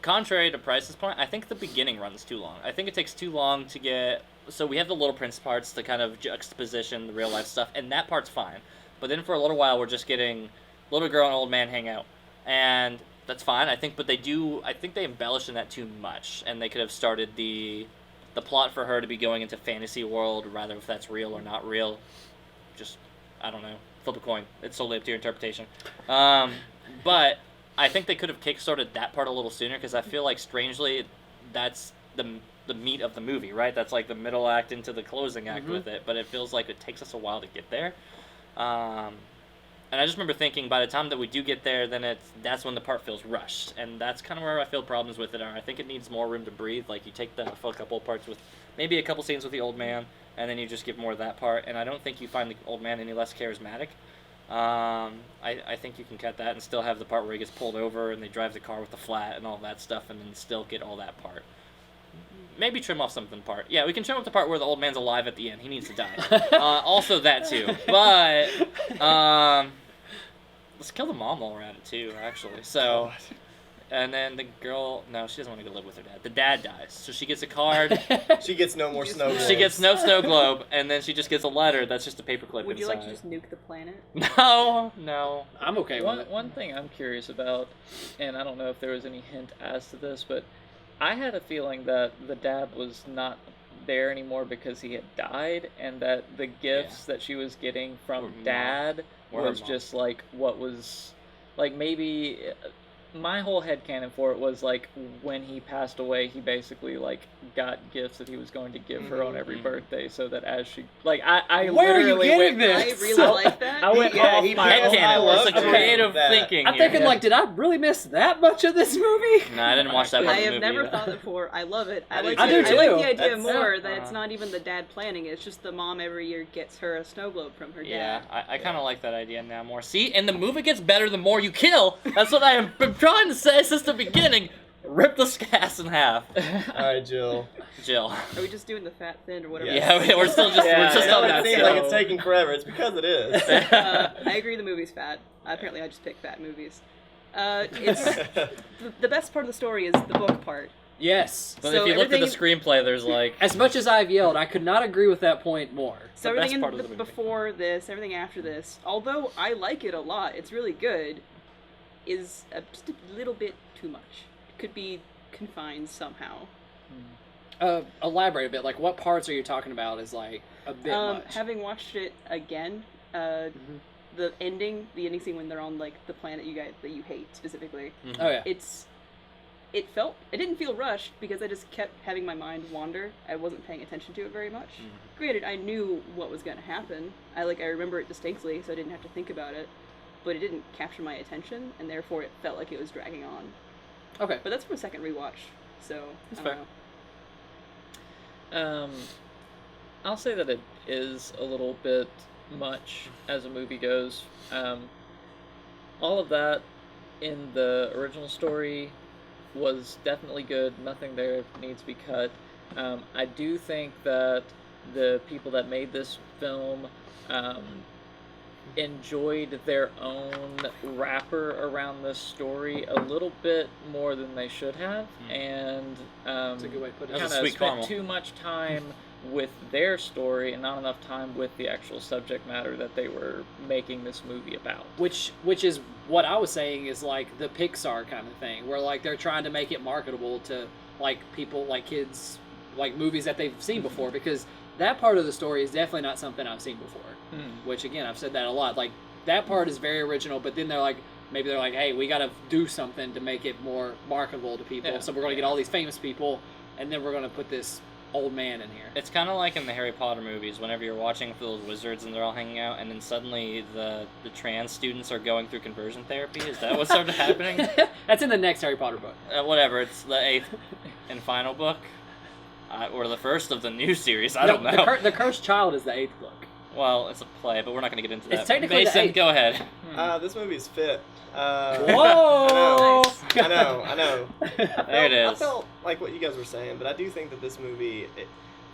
contrary to Price's point, I think the beginning runs too long. I think it takes too long to get. So we have the Little Prince parts to kind of juxtaposition the real life stuff, and that part's fine. But then for a little while, we're just getting little girl and old man hang out, and that's fine. I think they embellish in that too much, and they could have started the plot for her to be going into fantasy world, rather if that's real or not real. Just, I don't know, flip a coin. It's totally up to your interpretation. But I think they could have kickstarted that part a little sooner, because I feel like, strangely, that's the meat of the movie, right? That's like the middle act into the closing act with it, but it feels like it takes us a while to get there. And I just remember thinking, by the time that we do get there, then that's when the part feels rushed, and that's kind of where I feel problems with it are. I think it needs more room to breathe. Like, you take the full couple parts with maybe a couple scenes with the old man, and then you just give more of that part, and I don't think you find the old man any less charismatic. I think you can cut that and still have the part where he gets pulled over and they drive the car with the flat and all that stuff, and then still get all that part. maybe trim off something part. Yeah, we can trim off the part where the old man's alive at the end. He needs to die. Also that too. But let's kill the mom while we're at it too, actually. So, and then the girl, no, she doesn't want to go live with her dad. The dad dies, so she gets a card. She gets no more snow globes. She gets no snow globe, and then she just gets a letter that's just a paperclip Would you inside. like to just nuke the planet? No. I'm okay with it. One thing I'm curious about, and I don't know if there was any hint as to this, but I had a feeling that the dad was not there anymore because he had died, and that the gifts that she was getting from dad was just like what was, like maybe. My whole headcanon for it was like when he passed away, he basically like got gifts that he was going to give her on every birthday, so that as she like I Where are you literally getting went, this? I really like that. I went off my Headcanon. It's a creative that. thinking. I'm thinking like, did I really miss that much of this movie? No, I didn't watch that part I of the have movie never either. thought before. I love it. I I like do the, too. I like the idea That's- more that it's not even the dad planning. It's just the mom every year gets her a snow globe from her Yeah, dad. I kind of like that idea now more. See, and the movie gets better the more you kill. That's what I have been trying to say since the beginning. Rip this cast in half. All right, Jill. Jill. Are we just doing the fat thin or whatever? Yeah. Yeah, we're still just Yeah, we're just I know on it that. seems so- like it's taking forever. It's because it is. I agree the movie's fat. Apparently I just pick fat movies. It's the best part of the story is the book part. Yes. But So if you look at the everything- screenplay, there's like As much as I've yelled, I could not agree with that point more. So The best everything part of the movie. before this, everything after this, although I like it a lot, it's really good, is just a little bit too much. Could be confined somehow. Elaborate a bit. Like, what parts are you talking about? Is like a bit much. Having watched it again, the ending scene when they're on like the planet that you hate specifically, Oh yeah. it didn't feel rushed because I just kept having my mind wander. I wasn't paying attention to it very much. Granted, I knew what was going to happen. I remember it distinctly, so I didn't have to think about it. But it didn't capture my attention, and therefore it felt like it was dragging on. Okay. But that's from a second rewatch, so That's I fair. don't know. I'll say that it is a little bit much as a movie goes. All of that in the original story was definitely good. Nothing there needs to be cut. I do think that the people that made this film enjoyed their own wrapper around this story a little bit more than they should have, and That's a good way to put it. kind That's of a sweet spent caramel. too much time with their story and not enough time with the actual subject matter that they were making this movie about. Which is what I was saying is like the Pixar kind of thing, where like they're trying to make it marketable to like people, like kids, like movies that they've seen before, because that part of the story is definitely not something I've seen before. Which again, I've said that a lot. Like that part is very original, but then they're like, hey, we got to do something to make it more marketable to people. Yeah. So we're going to get all these famous people, and then we're going to put this old man in here. it's kind of like in the Harry Potter movies. Whenever you're watching for those wizards and they're all hanging out, and then suddenly the trans students are going through conversion therapy. Is that what started happening? That's in the next Harry Potter book. Whatever. It's the 8th and final book, or the first of the new series. I don't No, know. The Cursed Child is the 8th book. Well, it's a play, but we're not going to get into that. It's technically the Mason, 8th. go ahead. This movie's fit. Whoa! I know. There it is. I felt like what you guys were saying, but I do think that this movie,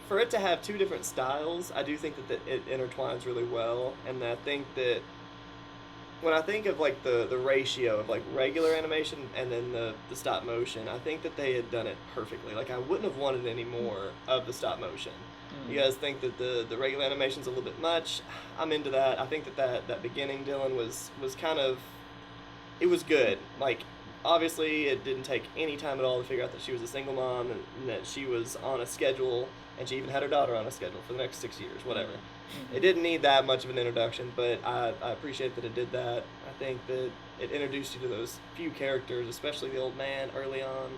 for it to have two different styles, I do think that it intertwines really well, and I think that when I think of like the ratio of like regular animation and then the stop motion, I think that they had done it perfectly. Like I wouldn't have wanted any more of the stop motion. You guys think that the regular animation's a little bit much? I'm into that. I think that beginning Dylan was kind of, it was good. Like obviously it didn't take any time at all to figure out that she was a single mom and that she was on a schedule, and she even had her daughter on a schedule for the next 6 years, whatever. It didn't need that much of an introduction, but I appreciate that it did that. I think that it introduced you to those few characters, especially the old man early on.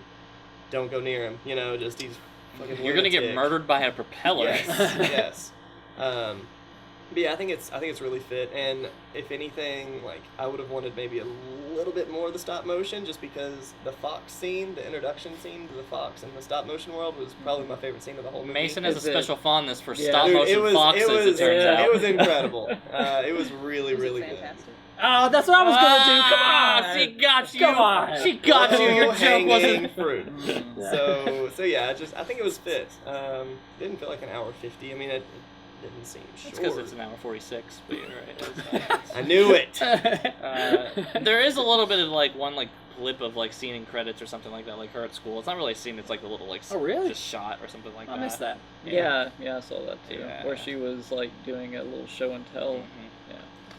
Don't go near him, just he's fucking You're gonna get lunatic. murdered by a propeller. Yes. But yeah, I think it's really fit, and if anything, like I would have wanted maybe a little bit more of the stop motion, just because the fox scene, the introduction scene to the fox in the stop motion world was probably my favorite scene of the whole movie. Mason has a Is it- special fondness for Yeah. stop Dude, motion foxes. It turns out. It was incredible. It was really Was really it good. fantastic? Oh, that's what I was gonna do. Come on. She got you. Come on. She got you. Your joke Low-hanging wasn't. fruit. So yeah, I think it was fit. Didn't feel like an hour 50. I mean, it didn't seem short. It's because it's an hour 46, but you're right. I knew it. There is a little bit of one clip of scene in credits or something like that, like her at school. It's not really a scene. It's like a little Oh, really? just shot or something like that. I missed that. Yeah, I saw that too. Yeah. Where she was doing a little show and tell. Mhm. Yeah.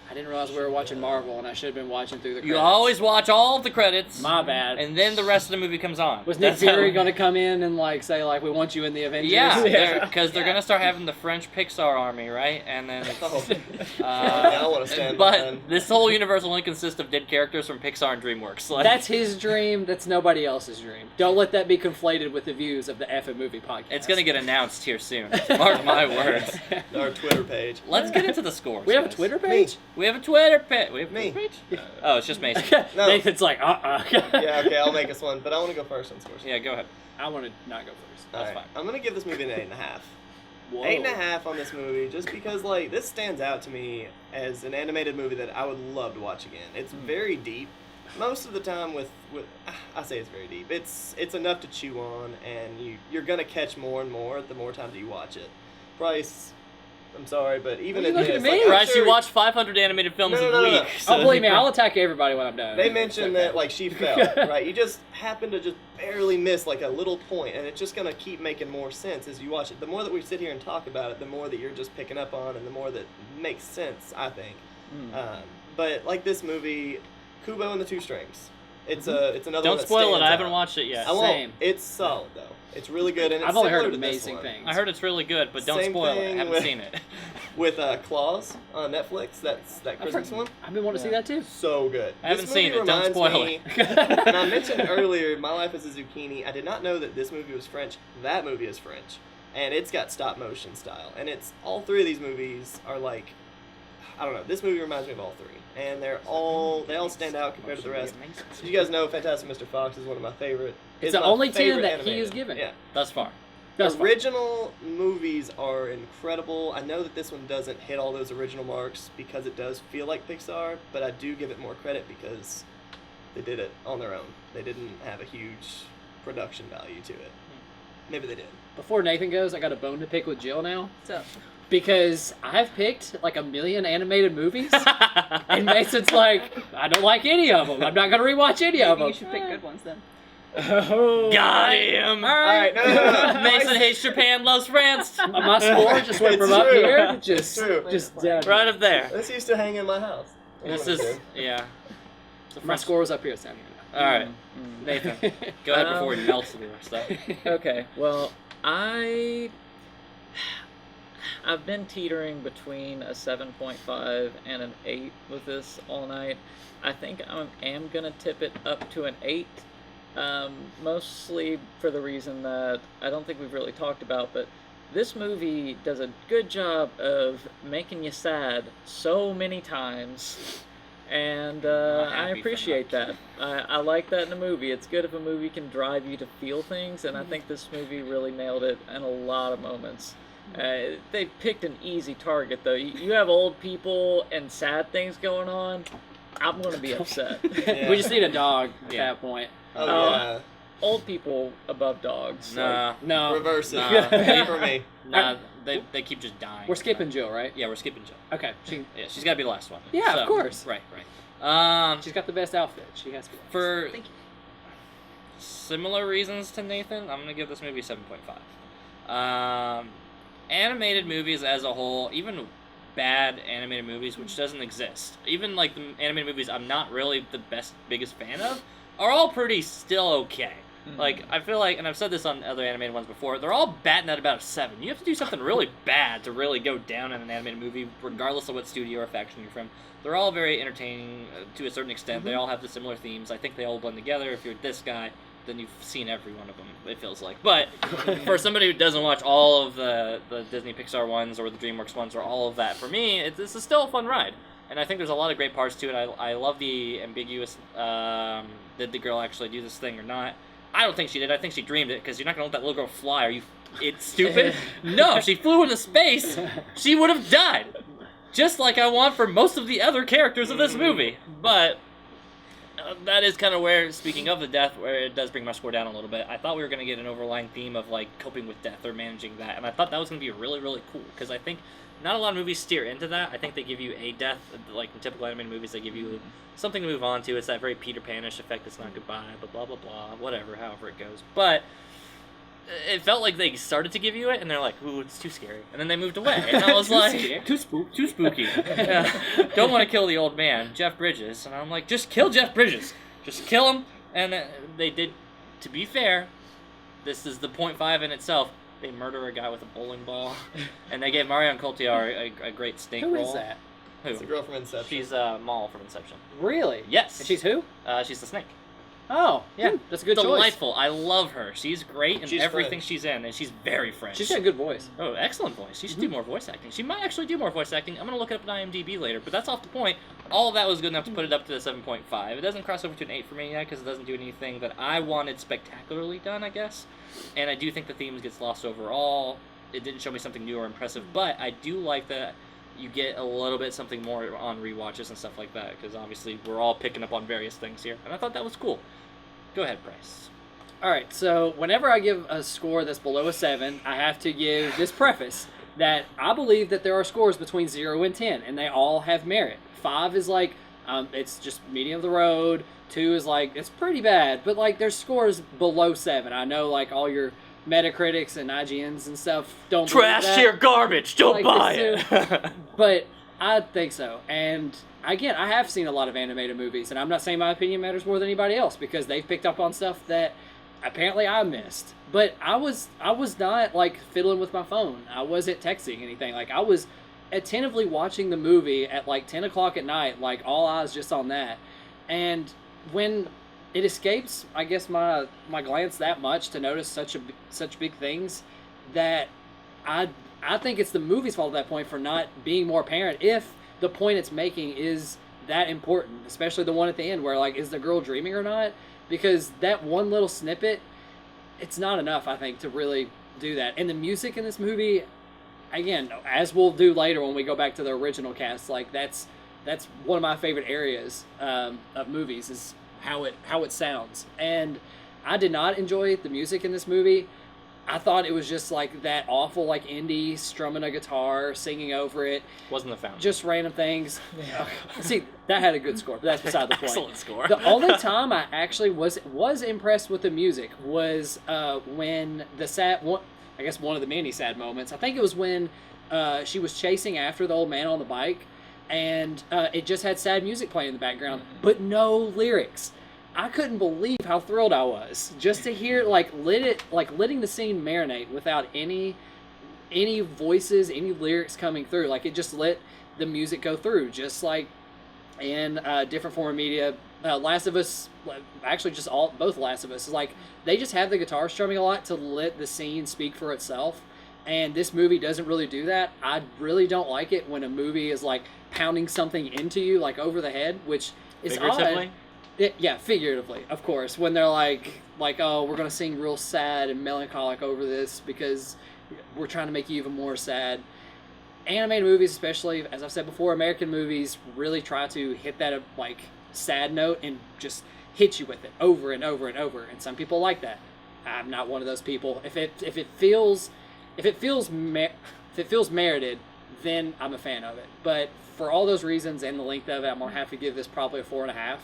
I didn't realize we were watching Marvel, and I should have been watching through the credits. You always watch all of the credits. My bad. And then the rest of the movie comes on. Was Nick That's how- Fury going to come in and say we want you in the Avengers? Yeah, because they're gonna start having the French Pixar army, right? And then it's, I want to stand but behind. this whole universe will only consist of dead characters from Pixar and DreamWorks. That's his dream. That's nobody else's dream. Don't let that be conflated with the views of the F Movie podcast. It's gonna get announced here soon. Mark my words. Our Twitter page. Let's get into the scores. We have a guys. Twitter page? We have a Twitter page. We have a Me. Twitter page? Oh, it's just Mason. No. Nathan's like, Yeah, okay, I'll make us one, but I want to go first on scores. Yeah, go ahead. I want to not go first. That's Alright, fine. I'm gonna give this movie an 8.5. Whoa. 8.5 on this movie, just because this stands out to me as an animated movie that I would love to watch again. It's very deep. Most of the time with I say it's very deep. It's enough to chew on, and you're gonna catch more and more the more times that you watch it. Bryce, I'm sorry, but even What are you in looking this, at me? Bryce, I'm sure you watch 500 animated films No, a no, no, week. no. Oh, believe me, I'll attack everybody when I'm done. They mentioned that she fell, right? You just happen to just barely miss a little point, and it's just gonna keep making more sense as you watch it. The more that we sit here and talk about it, the more that you're just picking up on, and the more that makes sense, I think. But this movie, Kubo and the Two Strings, it's another. Don't one that spoil it. stands I haven't out. watched it yet. I won't. Same. It's solid though. It's really good, and it's I've only heard similar to this amazing one. things. I heard it's really good, but don't Same spoil it. I thing haven't with- seen it. With Claws on Netflix. That's that Christmas one. I've been wanting to see that too. So good. I haven't This seen movie it. Don't reminds spoil me- it. And I mentioned earlier, My Life as a Zucchini. I did not know that this movie was French. That movie is French, and it's got stop motion style. And it's all three of these movies are I don't know. This movie reminds me of all three, and they all stand out compared to the rest. As you guys know, Fantastic Mr. Fox is one of my favorite. It's is the my only 10 favorite that he animated. is given. Yeah. Thus far. That's fine. Original movies are incredible. I know that this one doesn't hit all those original marks because it does feel like Pixar, but I do give it more credit because they did it on their own. They didn't have a huge production value to it. Maybe they did. Before Nathan goes, I got a bone to pick with Jill now. What's up? Because I've picked a million animated movies, and Mason's like, I don't like any of them. I'm not going to rewatch any of Maybe them. you should pick good ones then. Oh. Got him! All All right, no. Mason hates Japan, loves France. My score just went from It's up true. here to It's just true. down. Right up there. This used to hang in my house. This is, yeah. My score was up here, Sam. Alright, Nathan, go ahead before he melts the stuff. Okay, well, I've been teetering between a 7.5 and an 8 with this all night. I think I am going to tip it up to an 8, mostly for the reason that I don't think we've really talked about, but this movie does a good job of making you sad so many times. And Not I happy for appreciate that. I like that in a movie. It's good if a movie can drive you to feel things, and I think this movie really nailed it in a lot of moments. They picked an easy target, though. You have old people and sad things going on, I'm going to be upset. Yeah. We just need a dog at Yeah. that point. Oh, yeah. Old people above dogs. Nah, No. Reverse it. Nah. For me. nah, they keep just dying. We're skipping Jill, right? Yeah, we're skipping Jill. Okay. Yeah, she's got to be the last one. Yeah, of course. Right. She's got the best outfit. She has to be. For Thank you. similar reasons to Nathan, I'm gonna give this movie a 7.5. Animated movies as a whole, even bad animated movies, which doesn't exist, even the animated movies I'm not really the biggest fan of, are all pretty still okay. I feel like, and I've said this on other animated ones before, they're all batting at about a 7. You have to do something really bad to really go down in an animated movie, regardless of what studio or faction you're from. They're all very entertaining to a certain extent. They all have the similar themes. I think they all blend together. If you're this guy, then you've seen every one of them, it feels like. But for somebody who doesn't watch all of the Disney Pixar ones or the DreamWorks ones or all of that, for me, this is still a fun ride. And I think there's a lot of great parts to it. I love the ambiguous, did the girl actually do this thing or not? I don't think she did. I think she dreamed it, because you're not going to let that little girl fly. Are you stupid? No, if she flew into space, she would have died. just like I want for most of the other characters of this movie. But that is kind of where, speaking of the death, where it does bring my score down a little bit. I thought we were going to get an overlying theme of like coping with death or managing that, and I thought that was going to be really, really cool, because I think not a lot of movies steer into that. I think they give you a death, like in typical animated movies, they give you something to move on to. It's that very Peter Pan-ish effect. It's not goodbye, but blah blah blah, whatever, however it goes. But it felt like they started to give you it, and they're like, "Ooh, it's too scary," and then they moved away, and I was like, too spooky. Yeah. Don't want to kill the old man, Jeff Bridges, and I'm like, just kill Jeff Bridges, just kill him. And they did. To be fair, this is the 0.5 in itself. They murder a guy with a bowling ball, and they gave Marion Cotillard a great stink Who roll. is that? Who? It's the girl from Inception. She's Maul from Inception. Really? Yes. And she's who? She's the snake. Oh, yeah, that's a good Delightful. choice. I love her. She's great in She's everything French. she's in, and she's very French. She's got a good voice. Oh, excellent voice. She should do more voice acting. She might actually do more voice acting. I'm going to look it up on IMDb later, but that's off the point. All of that was good enough to put it up to the 7.5. It doesn't cross over to an 8 for me yet, because it doesn't do anything that I wanted spectacularly done, I guess. And I do think the themes gets lost overall. It didn't show me something new or impressive, but I do like that you get a little bit something more on rewatches and stuff like that, because obviously we're all picking up on various things here, and I thought that was cool. Go ahead, Bryce. All right, so whenever I give a score that's below a 7, I have to give this preface that I believe that there are scores between 0 and 10, and they all have merit. 5 is like, it's just medium of the road. 2 is like, it's pretty bad, but like there's scores below 7. I know like all your Metacritics and IGNs and stuff don't Trash believe that. your garbage, don't Like buy this it. But I think so. And again, I have seen a lot of animated movies, and I'm not saying my opinion matters more than anybody else, because they've picked up on stuff that apparently I missed. But I was not like fiddling with my phone. I wasn't texting anything. Like I was attentively watching the movie at like 10 o'clock at night, like all eyes just on that. And when it escapes, I guess, my glance that much to notice such big things, that I think it's the movie's fault at that point for not being more apparent if the point it's making is that important, especially the one at the end where, like, is the girl dreaming or not? Because that one little snippet, it's not enough, I think, to really do that. And the music in this movie, again, as we'll do later when we go back to the original cast, like, that's one of my favorite areas of movies, is how it sounds. And I did not enjoy the music in this movie. I thought it was just like that awful, like, indie strumming a guitar, singing over it. Wasn't the fountain. Just random things. See, that had a good score, but that's beside the point. Excellent score. The only time I actually was impressed with the music was when one of the many sad moments. I think it was when she was chasing after the old man on the bike, and it just had sad music playing in the background, but no lyrics. I couldn't believe how thrilled I was just to hear letting the scene marinate without any voices, any lyrics coming through. Like, it just let the music go through, just like in different form of media. Last of Us, actually just both Last of Us, is like they just have the guitar strumming a lot to let the scene speak for itself. And this movie doesn't really do that. I really don't like it when a movie is like pounding something into you, like over the head, which is odd. Yeah, figuratively, of course. When they're like, oh, we're gonna sing real sad and melancholic over this because we're trying to make you even more sad. Animated movies, especially, as I've said before, American movies really try to hit that like sad note and just hit you with it over and over and over. And some people like that. I'm not one of those people. If it feels merited, then I'm a fan of it. But for all those reasons and the length of it, I'm gonna have to give this probably a 4.5.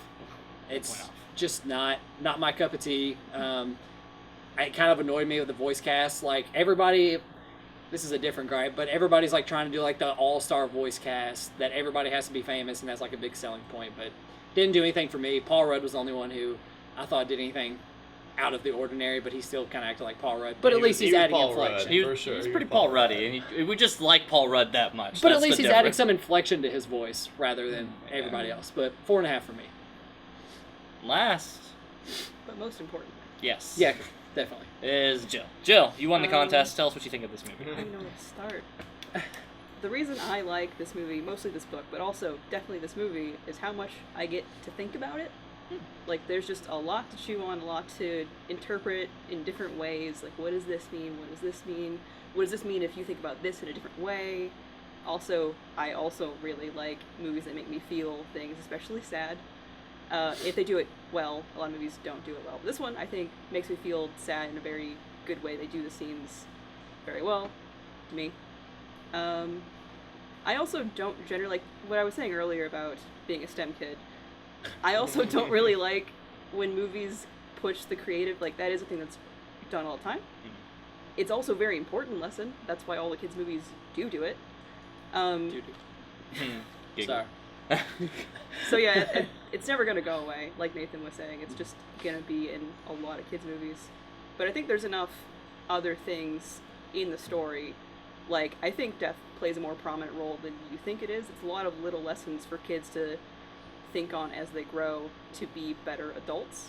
It's just not my cup of tea. It kind of annoyed me with the voice cast. Like, everybody, this is a different gripe, but everybody's like trying to do like the all-star voice cast that everybody has to be famous, and that's like a big selling point. But didn't do anything for me. Paul Rudd was the only one who I thought did anything out of the ordinary, but he still kind of acted like Paul Rudd. But at least he's adding inflection. He's pretty Paul Ruddy, and we just like Paul Rudd that much. But at least he's adding some inflection to his voice rather than everybody else. But 4.5 for me. Last, But most important. yes, Yeah, definitely. is Jill. Jill, you won the contest. Tell us what you think of this movie. I don't know where to start. The reason I like this movie, mostly this book, but also definitely this movie, is how much I get to think about it. Like, there's just a lot to chew on, a lot to interpret in different ways. Like, what does this mean? What does this mean? What does this mean if you think about this in a different way? Also, I also really like movies that make me feel things, especially sad. If they do it well, a lot of movies don't do it well. This one, I think, makes me feel sad in a very good way. They do the scenes very well, to me. I also don't generally like what I was saying earlier about being a STEM kid. I also don't really like when movies push the creative, like that is a thing that's done all the time. It's also a very important lesson. That's why all the kids' movies do it. Sorry. So yeah, it's never gonna go away. Like Nathan was saying, it's just gonna be in a lot of kids' movies. But I think there's enough other things in the story. Like, I think death plays a more prominent role than you think it is. It's a lot of little lessons for kids to think on as they grow to be better adults.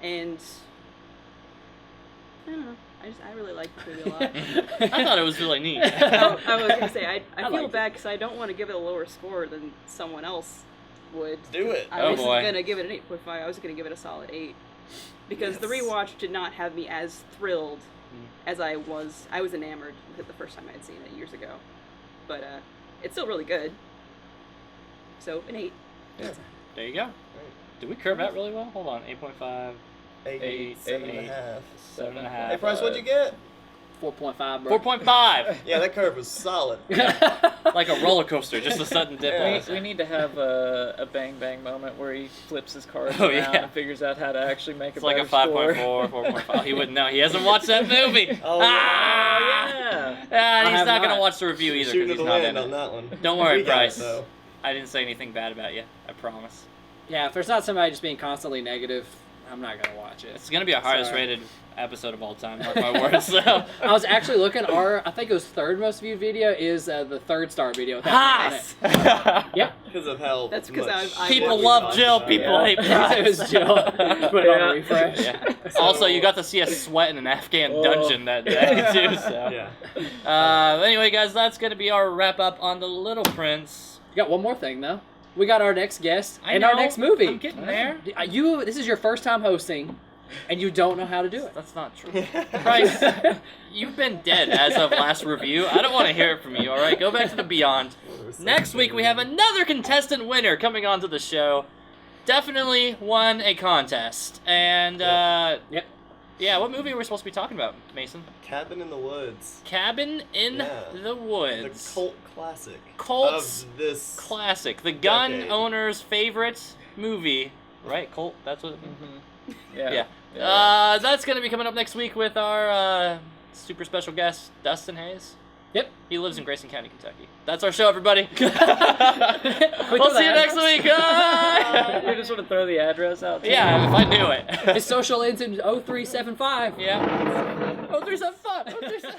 And I don't know. I really like the movie a lot. I thought it was really neat. I was gonna say I feel liked bad because I don't want to give it a lower score than someone else would. Do it. I was boy. gonna give it an 8.5. I was gonna give it a solid 8 because the Yes. rewatch did not have me as thrilled as I was. I was enamored with it the first time I had seen it years ago, but it's still really good. So an 8. There you go. Did we curve out really well? Hold on, 8.5, 8, 7.5. 7.5. Hey, Price, what'd you get? 4.5, bro. 4.5. Yeah, that curve was solid. Like a roller coaster, just a sudden dip. Yeah. on us. We need to have a bang bang moment where he flips his cards Oh, around yeah. and figures out how to actually make It's a like better a 5.4, 4.5. He wouldn't know. He hasn't watched that movie. Oh, Ah! yeah. And I he's have not going not. to watch the review either Shooting because to he's the not land in on it. that one. Don't worry, We got Bryce. it, though. I didn't say anything bad about you. I promise. Yeah, if there's not somebody just being constantly negative, I'm not gonna watch it. It's going to be our highest Sorry. rated episode of all time, mark my words. So. I was actually looking. I think it was third most viewed video is the third star video. With that on it. Ha! Yep. Because of how That's 'cause much I People shit we love talked Jill. about. People Yeah. hate it Bryce. was Jill. Put it on a refresh. Yeah. So- Also, you got to see us sweat in an Afghan Oh. dungeon that day too. So. Yeah. Anyway, guys, that's gonna be our wrap up on The Little Prince. We got one more thing though. We got our next guest I and our know. next movie. I'm getting there. This is your first time hosting, and you don't know how to do it. That's not true. Bryce, you've been dead as of last review. I don't want to hear it from you. All right, go back to the beyond. Next week we have another contestant winner coming onto the show. Definitely won a contest. And Yep. yeah, what movie are we supposed to be talking about, Mason? Cabin in the Woods. Cabin in Yeah. the The Woods. cult classic. Cult's Of this. classic. The gun decade. owner's favorite movie. Right, Colt? That's what it means? Yeah. Yeah. That's going to be coming up next week with our super special guest, Dustin Hayes. Yep. He lives in Grayson County, Kentucky. That's our show, everybody. Quick We'll to see you the next address. week. Bye. You just want to throw the address out? too? Yeah, if I knew it. His social ends in 0375. Yeah. Oh, there's a fun. Oh, there's a...